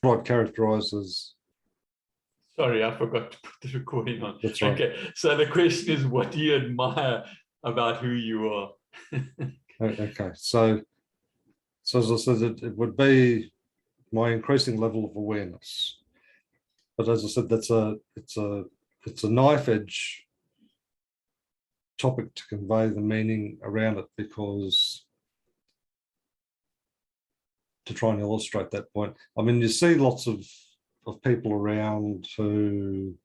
what I'd characterize as. Sorry, I forgot to put the recording on. That's right. Okay, so the question is, what do you admire about who you are? Okay, so as I said, it would be my increasing level of awareness. But as I said, it's a knife edge topic to convey the meaning around it, because to try and illustrate that point, I mean, you see lots of people around who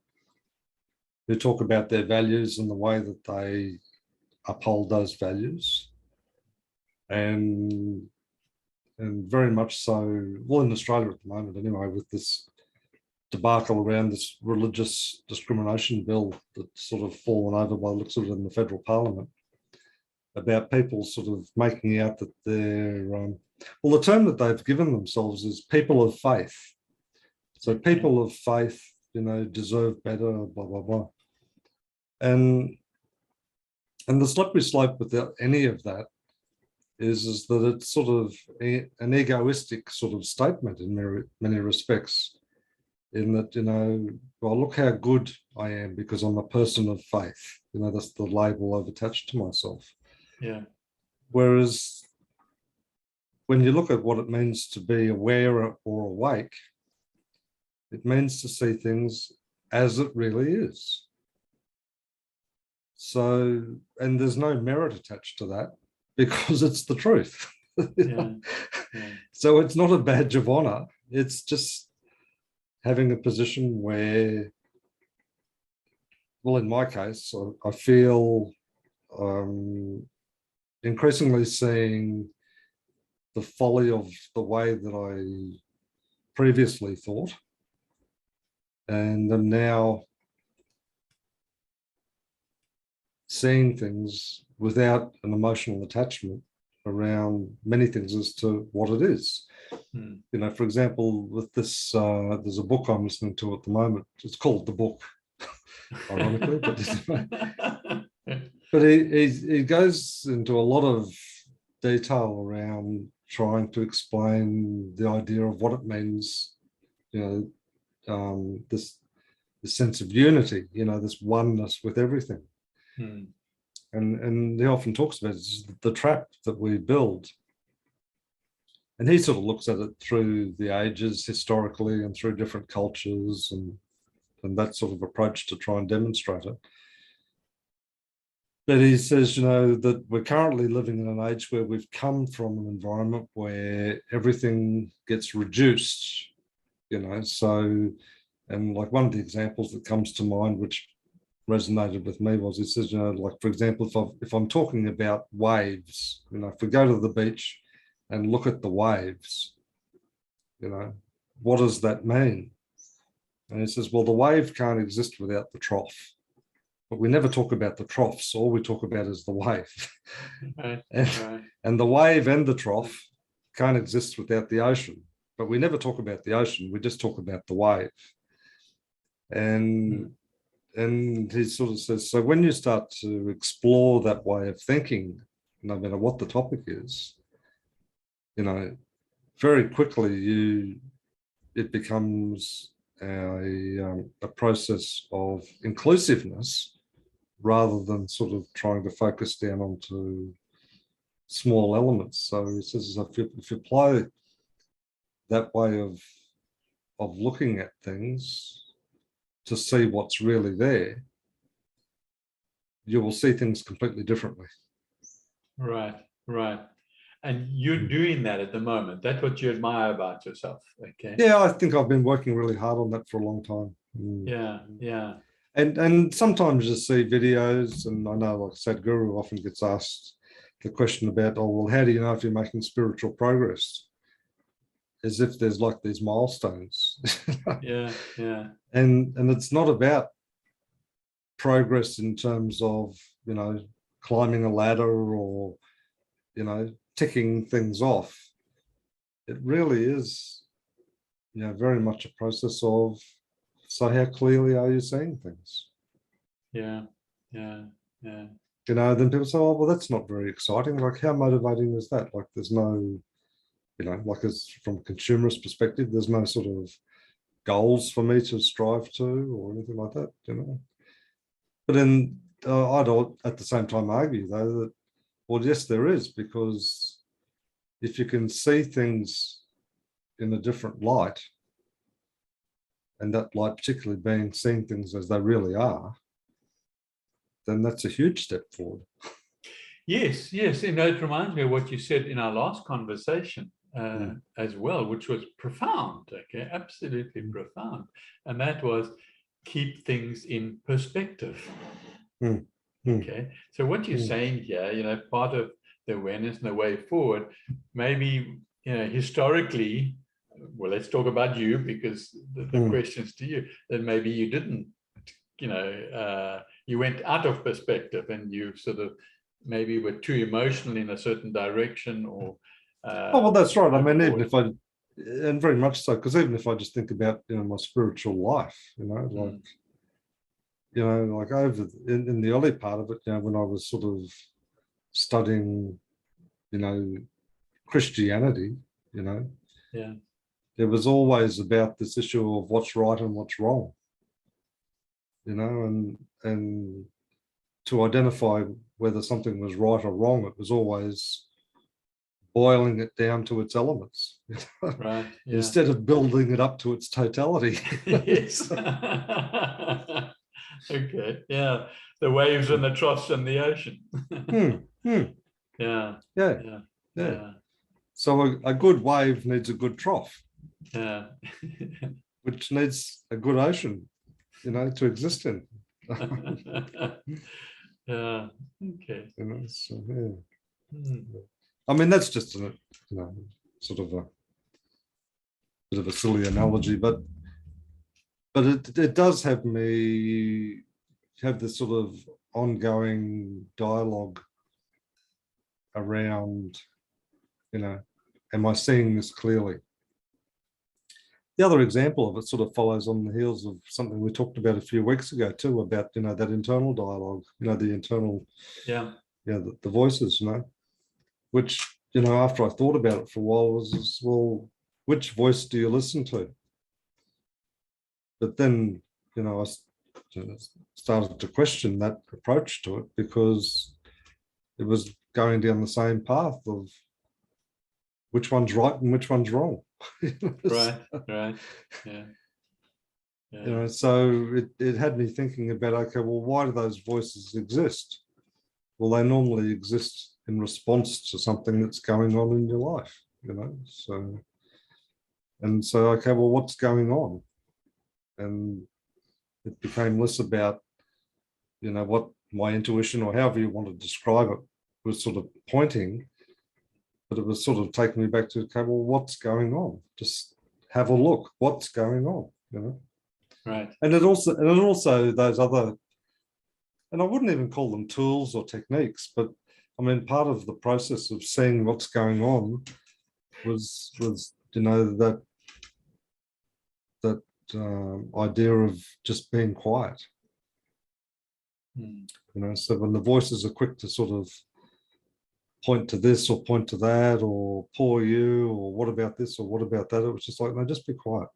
talk about their values and the way that they uphold those values, and very much so, well, in Australia at the moment anyway, with this debacle around this religious discrimination bill that's sort of fallen over by the looks of it in the federal parliament, about people sort of making out that they're, well, the term that they've given themselves is people of faith. So people of faith, deserve better, blah, blah, blah. And the slippery slope without any of that is that it's sort of an egoistic sort of statement in many respects, in that, well, look how good I am because I'm a person of faith. That's the label I've attached to myself. Yeah. Whereas when you look at what it means to be aware or awake, it means to see things as it really is. So, and there's no merit attached to that because it's the truth. Yeah. Yeah. So it's not a badge of honor. It's just having a position where, well, in my case, I feel increasingly seeing the folly of the way that I previously thought, and I'm now seeing things without an emotional attachment around many things as to what it is. For example, with this, there's a book I'm listening to at the moment. It's called The Book, ironically, but he goes into a lot of detail around trying to explain the idea of what it means, this sense of unity, this oneness with everything. And he often talks about the trap that we build. And he sort of looks at it through the ages, historically, and through different cultures, and that sort of approach to try and demonstrate it. But he says, that we're currently living in an age where we've come from an environment where everything gets reduced, so, and like one of the examples that comes to mind, which resonated with me, was he says, like, for example, if I'm talking about waves, if we go to the beach and look at the waves, what does that mean? And he says, well, the wave can't exist without the trough. But we never talk about the troughs. All we talk about is the wave. Right. And the wave and the trough can't exist without the ocean. But we never talk about the ocean. We just talk about the wave. And he sort of says, so when you start to explore that way of thinking, no matter what the topic is, very quickly it becomes a process of inclusiveness, rather than sort of trying to focus down onto small elements. So he says, if you apply that way of looking at things to see what's really there, you will see things completely differently. Right. And you're doing that at the moment. That's what you admire about yourself. Okay. Yeah, I think I've been working really hard on that for a long time. Yeah. And sometimes you see videos, and I know, like Sadhguru often gets asked the question about, oh, well, how do you know if you're making spiritual progress? As if there's like these milestones. Yeah. And it's not about progress in terms of, climbing a ladder or, ticking things off. It really is, very much a process of, so how clearly are you seeing things? Yeah. Then people say, oh, well, that's not very exciting. Like, how motivating is that? Like, there's no you know, like as from a consumerist perspective, there's no sort of goals for me to strive to or anything like that, you know. But then I'd at the same time argue though that, well, yes, there is, because if you can see things in a different light, and that light particularly being seeing things as they really are, then that's a huge step forward. Yes, yes. You know, it reminds me of what you said in our last conversation as well, which was profound, okay, absolutely profound. And that was keep things in perspective. Okay, so what you're saying here, you know, part of the awareness and the way forward, maybe, you know, historically, well, let's talk about you, because the question's to you, that maybe you didn't, you know, you went out of perspective and you sort of maybe were too emotional in a certain direction, or oh, well, that's right. I mean, even if I, and very much so, because even if I just think about, you know, my spiritual life, you know, like, you know, like over in the early part of it, you know, when I was sort of studying, you know, Christianity, you know, yeah, it was always about this issue of what's right and what's wrong, you know, and to identify whether something was right or wrong, it was always boiling it down to its elements, right, yeah. instead of building it up to its totality. Yes. Okay, yeah, the waves and the troughs and the ocean. Yeah, yeah. yeah. So a good wave needs a good trough, Yeah. which needs a good ocean, you know, to exist in. Yeah. Okay. You know, so, yeah. I mean, that's just a, you know, sort of a bit of a silly analogy, but it does have me have this sort of ongoing dialogue around, you know, am I seeing this clearly? The other example of it sort of follows on the heels of something we talked about a few weeks ago too, about, you know, that internal dialogue, you know, the internal, yeah, the voices, you know, which, you know, after I thought about it for a while was, well, which voice do you listen to? But then, you know, I started to question that approach to it, because it was going down the same path of which one's right and which one's wrong. right, yeah, yeah. You know, so it had me thinking about, okay, well, why do those voices exist? Well, they normally exist in response to something that's going on in your life, you know. So, and so, okay, well, what's going on? And it became less about, you know, what my intuition, or however you want to describe it, was sort of pointing, but it was sort of taking me back to, okay, well, what's going on? Just have a look, what's going on, you know? Right. And it also those other, and I wouldn't even call them tools or techniques, but I mean, part of the process of seeing what's going on was, you know, that idea of just being quiet. You know, so when the voices are quick to sort of point to this or point to that, or poor you, or what about this, or what about that, it was just like, no, just be quiet.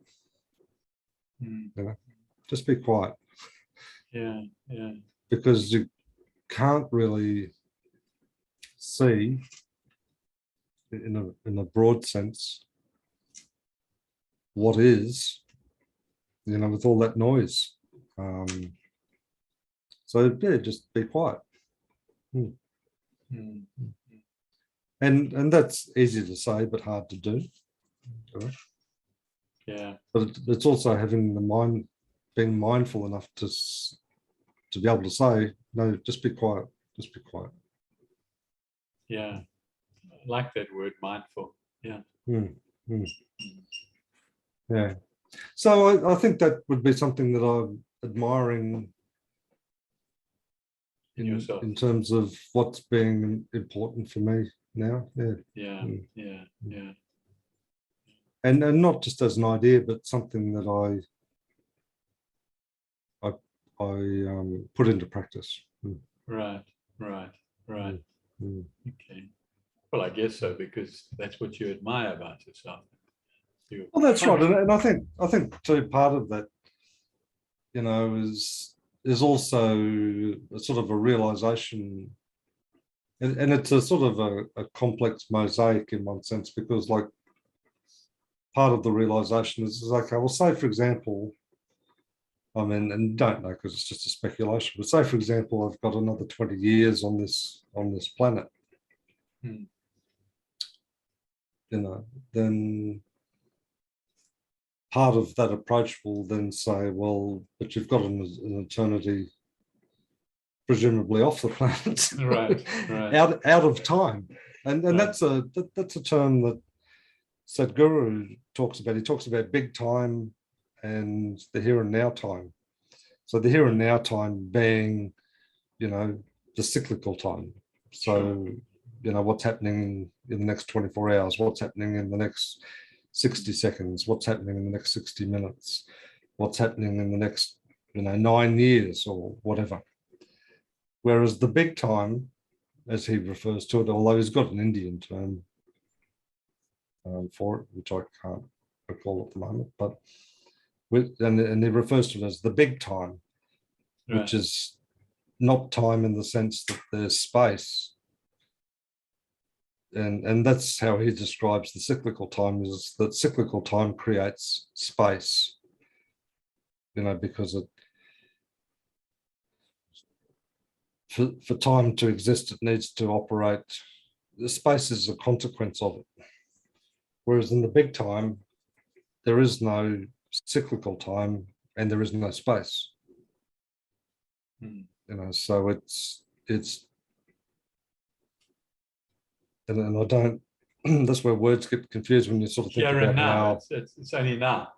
You know, just be quiet. Yeah, yeah. Because you can't really see in a broad sense what is, you know, with all that noise. So yeah, just be quiet. And that's easy to say, but hard to do. Yeah. But it's also having the mind, being mindful enough to be able to say, no, just be quiet, just be quiet. Yeah, I like that word, mindful. Yeah. Yeah. So I think that would be something that I'm admiring In yourself. in terms of what's being important for me now. Yeah. Yeah, yeah, yeah. And not just as an idea, but something that I put into practice. Right, right, right. Okay. Well, I guess so, because that's what you admire about yourself. You're Well, that's right, conscious. and I think too, part of that, you know, is also a sort of a realization, and it's a sort of a complex mosaic in one sense, because like part of the realization is okay, well, say for example, I mean, and don't know because it's just a speculation, but say for example, I've got another 20 years on this planet, Hmm. you know, then part of that approach will then say, well, but you've got an eternity presumably off the planet, Right, right. out of time, and Right. that's a term that Sadhguru talks about. He talks about big time and the here and now time. So the here and now time being, you know, the cyclical time. So, Sure. you know, what's happening in the next 24 hours, what's happening in the next 60 seconds, what's happening in the next 60 minutes, what's happening in the next, you know, 9 years or whatever. Whereas the big time, as he refers to it, although he's got an Indian term for it, which I can't recall at the moment, but and he refers to it as the big time, Right. which is not time in the sense that there's space. And that's how he describes the cyclical time, is that cyclical time creates space, you know, because it, for time to exist, it needs to operate. The space is a consequence of it. Whereas in the big time, there is no cyclical time and there is no space. Hmm. You know, so it's and I don't, that's where words get confused when you sort of think Here and about now. how, It's only now.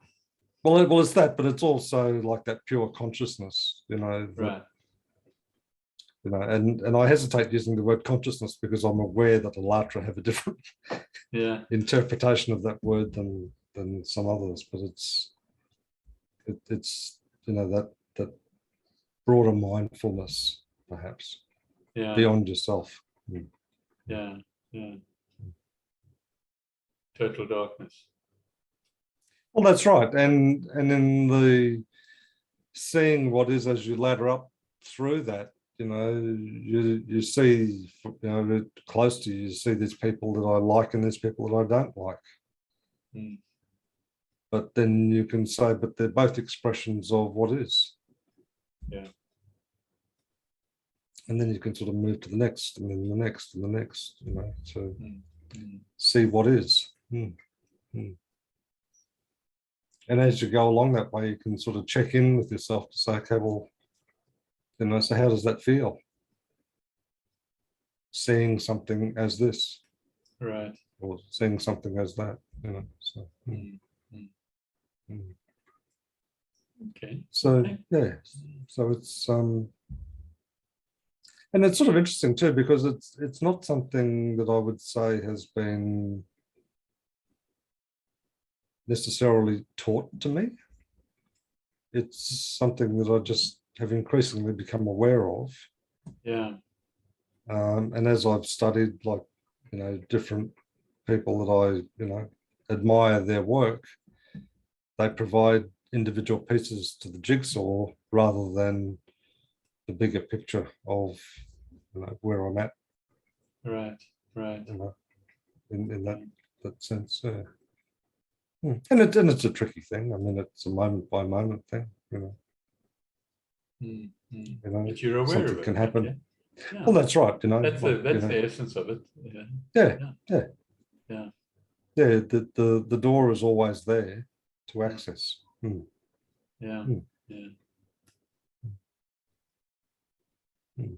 well, it's that, but it's also like that pure consciousness, you know, that, Right. you know, and I hesitate using the word consciousness because I'm aware that Alatra have a different Yeah. interpretation of that word than some others, but it's you know, that broader mindfulness perhaps Yeah. beyond yourself. Yeah. Yeah. Total darkness. Well, that's right, and in the seeing what is as you ladder up through that, you know, you see, you know, close to you, you see these people that I like and there's people that I don't like. Hmm. But then you can say, but they're both expressions of what is. Yeah. And then you can sort of move to the next, and then the next, and the next, you know, to Hmm. Hmm. see what is. And as you go along that way, you can sort of check in with yourself to say, okay, well, you know, so how does that feel? Seeing something as this, Right. or seeing something as that, you know. So, Hmm. Hmm. mm. Okay. So Okay. yeah, so it's and it's sort of interesting too, because it's not something that I would say has been necessarily taught to me. It's something that I just have increasingly become aware of. Yeah. And as I've studied, like, you know, different people that I, you know, admire their work, they provide individual pieces to the jigsaw rather than the bigger picture of, you know, where I'm at, Right. Right. you know, in that sense. Yeah. And it's a tricky thing. I mean, it's a moment by moment thing, you know. Hmm. Hmm. You know, But you're aware something of can it. happen. Okay. Yeah. Well, that's right. You know, That's like, you that's know, the essence of it. Yeah. yeah, Yeah. yeah, Yeah. yeah. The door is always there to access. Yeah. Mm, Yeah. mm.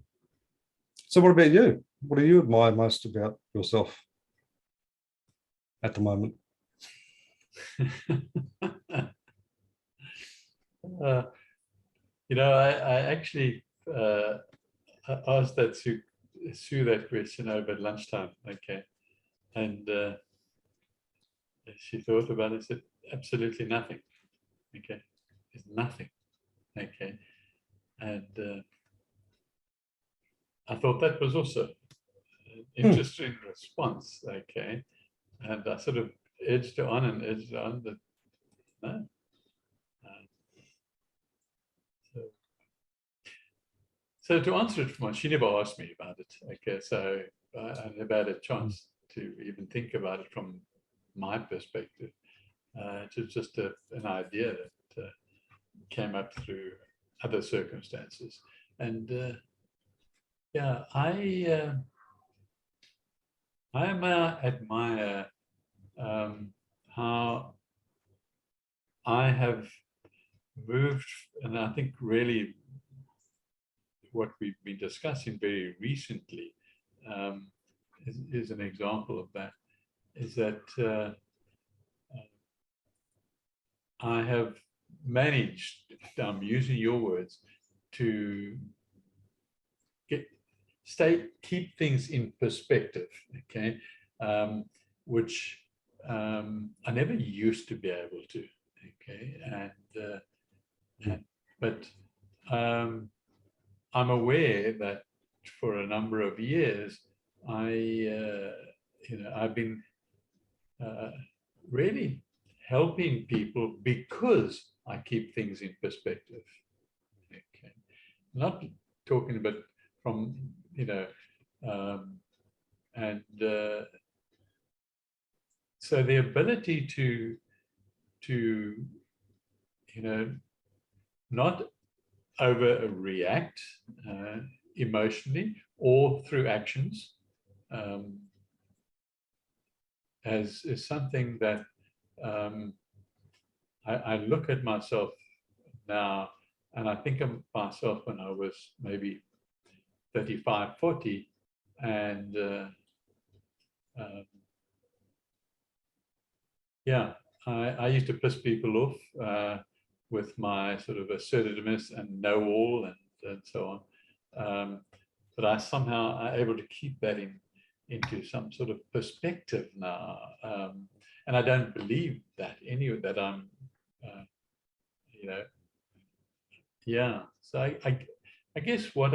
So, what about you? What do you admire most about yourself at the moment? uh, I actually asked that Sue that question over at lunchtime. Okay, and she thought about it. Said absolutely nothing. Okay, there's nothing. Okay, and I thought that was also interesting response. Okay, and I sort of edged on and edged on, but no. So to answer it from she never asked me about it. Okay, so I never had a chance to even think about it from my perspective. It was just an idea that came up through other circumstances. And yeah, I admire how I have moved, and I think really what we've been discussing very recently is an example of that, is that I have managed, I'm using your words, to keep things in perspective, okay, which I never used to be able to, okay, but I'm aware that for a number of years, I've been really helping people because I keep things in perspective. Okay, not talking about from so the ability to not overreact emotionally or through actions is something that I look at myself now, and I think of myself when I was maybe 35, 40, and yeah, I used to piss people off with my sort of assertiveness and know-all and so on. But I somehow are able to keep that into some sort of perspective now. And I don't believe that that I'm, yeah. So I guess what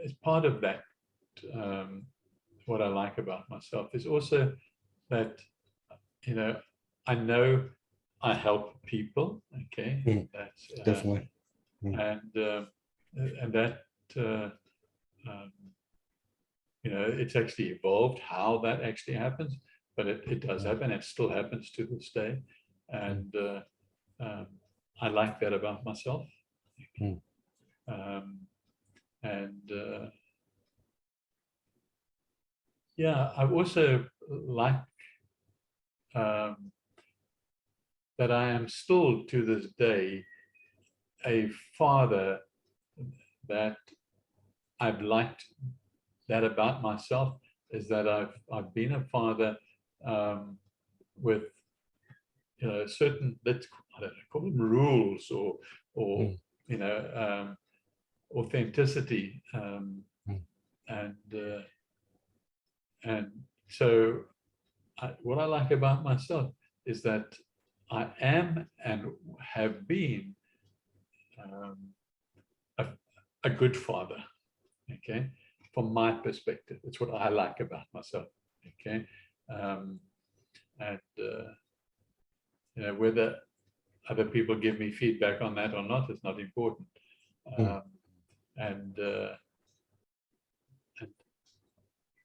as part of that, what I like about myself is also that, I know I help people, okay? That's definitely. And that, it's actually evolved how that actually happens, but it does happen. It still happens to this day. And I like that about myself. Yeah, I also like that I am still to this day a father, that I've liked that about myself, is that I've been a father with certain, let's I don't know, call them rules or authenticity, and so what I like about myself is that I am and have been a good father, okay, from my perspective. It's what I like about myself, okay, and whether other people give me feedback on that or not is not important. And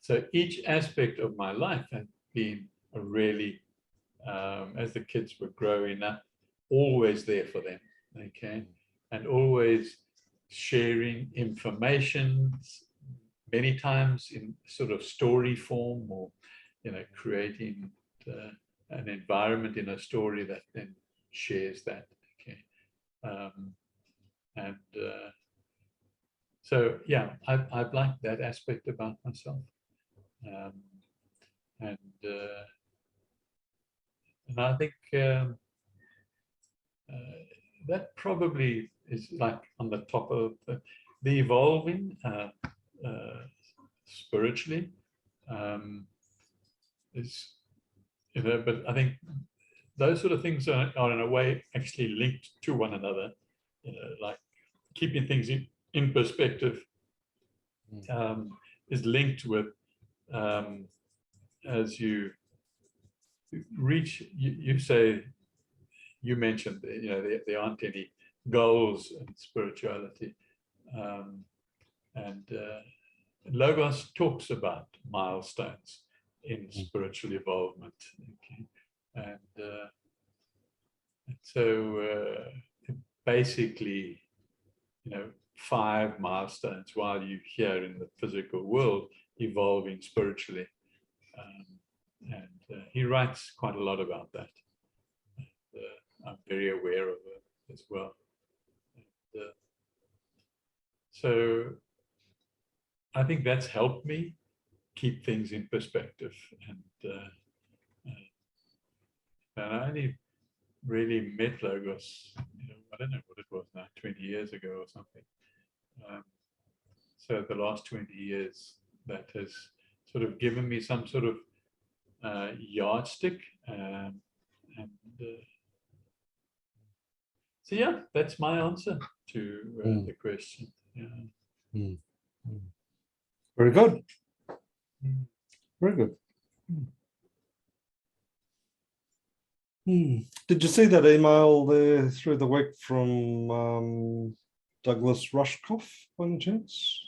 so each aspect of my life has been a really, as the kids were growing up, always there for them, okay, and always sharing information, many times in sort of story form, or creating an environment in a story that then shares that, okay, and so yeah, I've liked that aspect about myself, and I think that probably is like on the top of the evolving spiritually, is, but I think those sort of things are in a way actually linked to one another, like keeping things in perspective is linked with as you reach, you say, you mentioned, there aren't any goals in spirituality. And Logos talks about milestones in spiritual involvement. Okay? And so basically, 5 milestones while you're here in the physical world, evolving spiritually. And he writes quite a lot about that. And, I'm very aware of it as well. And, so I think that's helped me keep things in perspective. And I only really met Logos, I don't know what it was now, 20 years ago or something. So the last 20 years, that has sort of given me some sort of yardstick. So yeah, that's my answer to the question. Yeah. Very good. Very good. Did you see that email there through the week from Douglas Rushkoff, by any chance?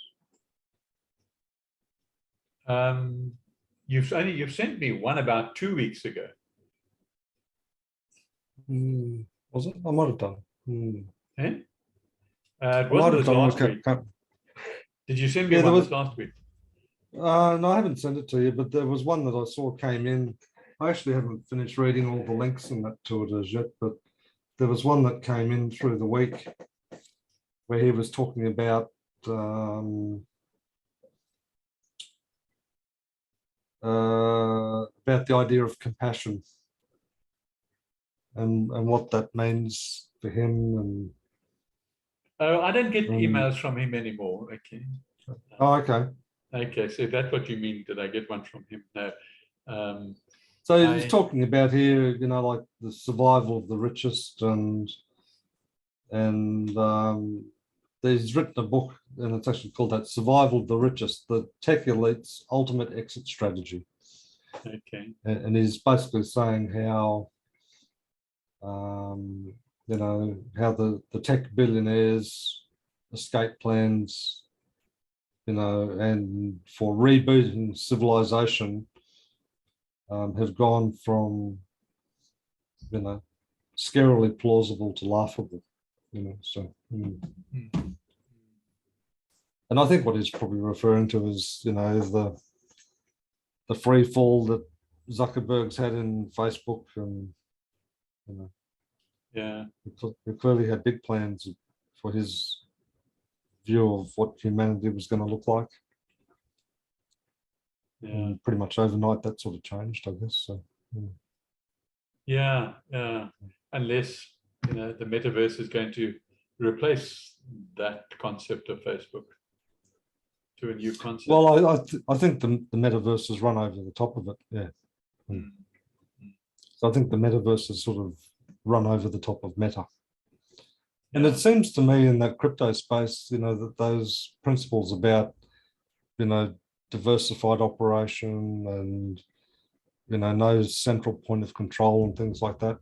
You've sent me one about 2 weeks ago. Was it? I might have done. Eh? It wasn't this last week. Did you send me one this last week? No, I haven't sent it to you, but there was one that I saw came in. I actually haven't finished reading all the links and that to it as yet, but there was one that came in through the week where he was talking about the idea of compassion and what that means for him. And oh, I don't get emails from him anymore. Okay. Oh, okay. Okay, so that's what you mean. Did I get one from him? No. So he was talking about here, like the survival of the richest, and he's written a book, and it's actually called that, Survival of the Richest, the Tech Elite's Ultimate Exit Strategy. Okay. And he's basically saying how, how the tech billionaires' escape plans, and for rebooting civilization, have gone from, scarily plausible to laughable, so. And I think what he's probably referring to is, the free fall that Zuckerberg's had in Facebook, and, yeah, he clearly had big plans for his view of what humanity was going to look like. Yeah. And pretty much overnight that sort of changed, I guess. So yeah. Unless the metaverse is going to replace that concept of Facebook to a new concept. Well, I think the metaverse has run over the top of it. Yeah. So I think the metaverse has sort of run over the top of Meta. And it seems to me in that crypto space, that those principles about, diversified operation and, no central point of control and things like that,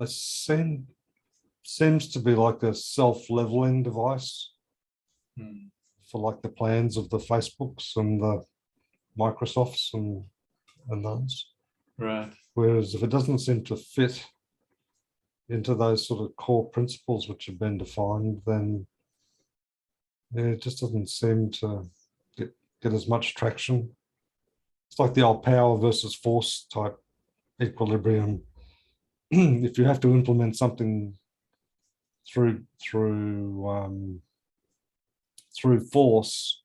it seems to be like a self-leveling device for like the plans of the Facebooks and the Microsofts and those. Right. Whereas if it doesn't seem to fit into those sort of core principles which have been defined, then it just doesn't seem to get as much traction. It's like the old power versus force type equilibrium. If you have to implement something through force,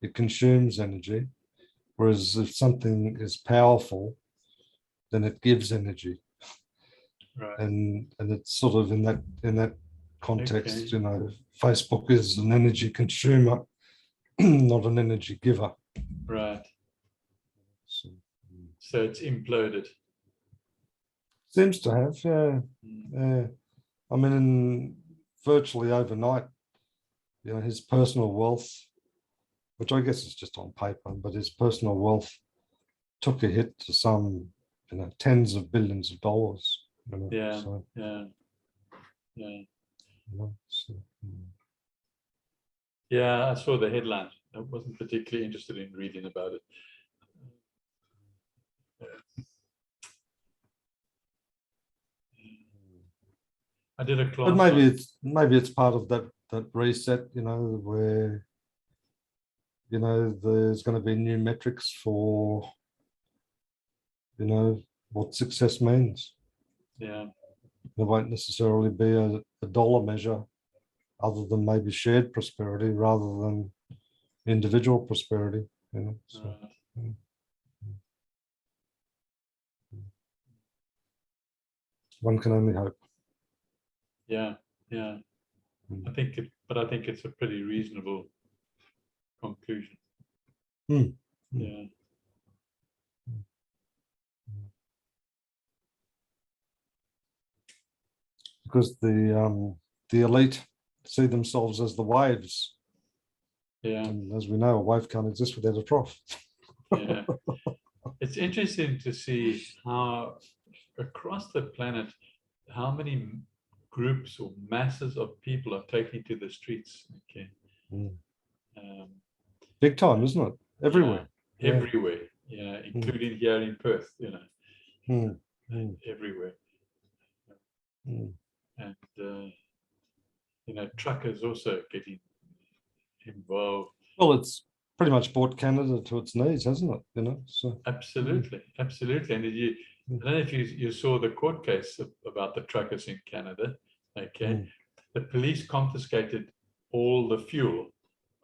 it consumes energy. Whereas if something is powerful, then it gives energy. Right. And it's sort of in that context, Facebook is an energy consumer, not an energy giver. Right. So it's imploded. Seems to have, yeah. I mean, virtually overnight, his personal wealth which I guess is just on paper, but his personal wealth took a hit to some, tens of billions of dollars. Yeah, So, yeah, yeah. so, Yeah, I saw the headline. I wasn't particularly interested in reading about it. I did a class. but maybe it's part of that reset, where there's going to be new metrics for what success means. Yeah, There won't necessarily be a dollar measure, other than maybe shared prosperity rather than individual prosperity. So, one can only hope. yeah, yeah. Mm. I think it's a pretty reasonable conclusion. Mm. Yeah. Because the elite see themselves as the waves. Yeah. And as we know, a wave can't exist without a trough. Yeah. It's interesting to see how across the planet, how many groups or masses of people are taking to the streets. Okay. Mm. Um, Big time, isn't it? Everywhere. Yeah, everywhere. Yeah, including here in Perth. Everywhere. And truckers also getting involved. Well, it's pretty much brought Canada to its knees, hasn't it? So absolutely. And I don't know if you saw the court case about the truckers in Canada. Okay, the police confiscated all the fuel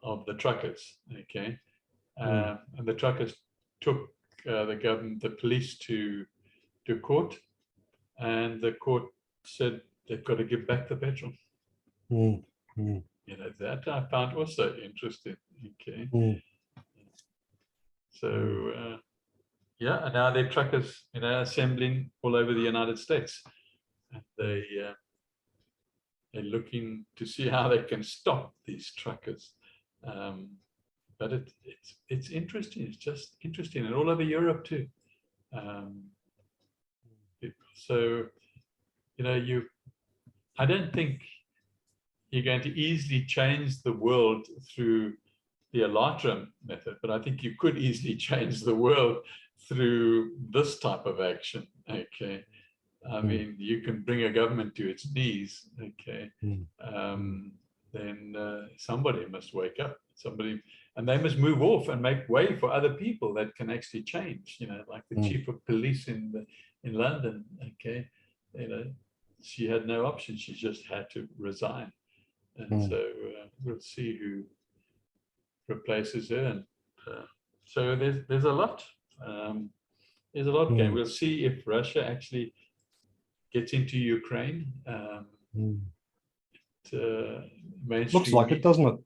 of the truckers. Okay, and the truckers took the police to court, and the court said they've got to give back the petrol. That I found also interesting. Okay. So yeah, and now they're truckers, assembling all over the United States. And they're looking to see how they can stop these truckers. But it's interesting. It's just interesting, and all over Europe too. So I don't think you're going to easily change the world through the ALLATRA method, but I think you could easily change the world through this type of action. Okay, I mean, you can bring a government to its knees. Okay, then somebody must wake up. And they must move off and make way for other people that can actually change. Like the chief of police in London. Okay, she had no option; she just had to resign. And so we'll see who replaces her. And so there's a lot. There's a lot going. We'll see if Russia actually gets into Ukraine. looks like it, doesn't it?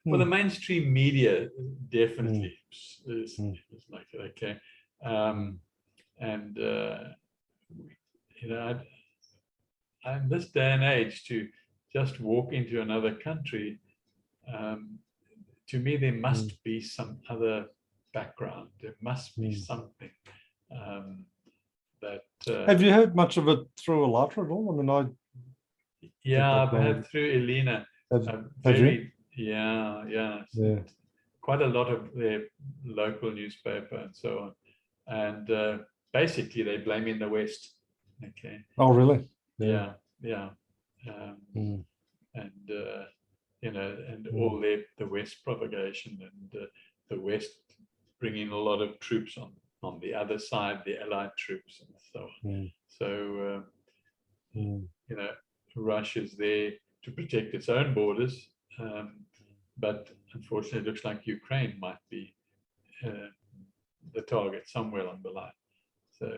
Well, the mainstream media definitely is like it. Okay, and in this day and age, to just walk into another country, to me, there must be some other background. There must be something that. Have you heard much of it through ALLATRA at all? I mean, I've heard through Elena. Have you? Yeah. Quite a lot of their local newspaper and so on, and basically they blame in the West. Okay. Oh, really? Yeah. And all the West propagation, and the West bringing a lot of troops on the other side, the Allied troops and so on. So Russia's there to protect its own borders, but unfortunately, it looks like Ukraine might be the target somewhere along the line. So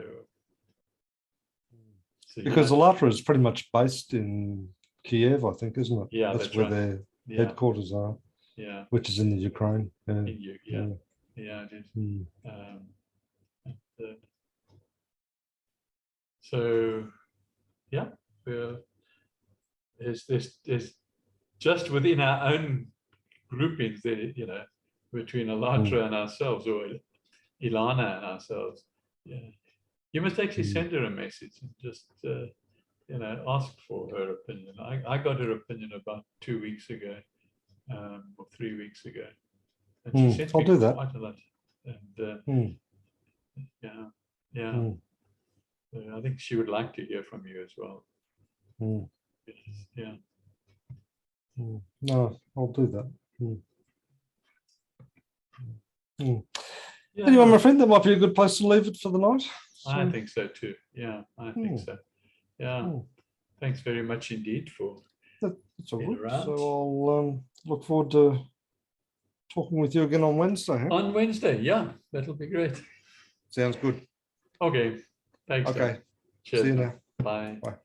because ALLATRA is pretty much based in Kiev, I think, isn't it? Yeah, that's where their headquarters are. Yeah, which is in the Ukraine. Yeah, it is. So yeah, there's just within our own groupings, there, between Alatra and ourselves, or Ilana and ourselves. Yeah, you must actually send her a message and just ask for her opinion. I got her opinion about 2 weeks ago, or 3 weeks ago, and she sent I'll me do that. quite a lot. And yeah. I think she would like to hear from you as well. Yes, yeah. No, I'll do that. Yeah, Anyway, my friend, that might be a good place to leave it for the night. I think so too. Yeah, I think so. Yeah. Thanks very much indeed for That's all being good. around. So I'll look forward to talking with you again on Wednesday. Huh? On Wednesday, yeah, that'll be great. Sounds good. Okay, thanks. Okay. Cheers. See you now. Bye. Bye.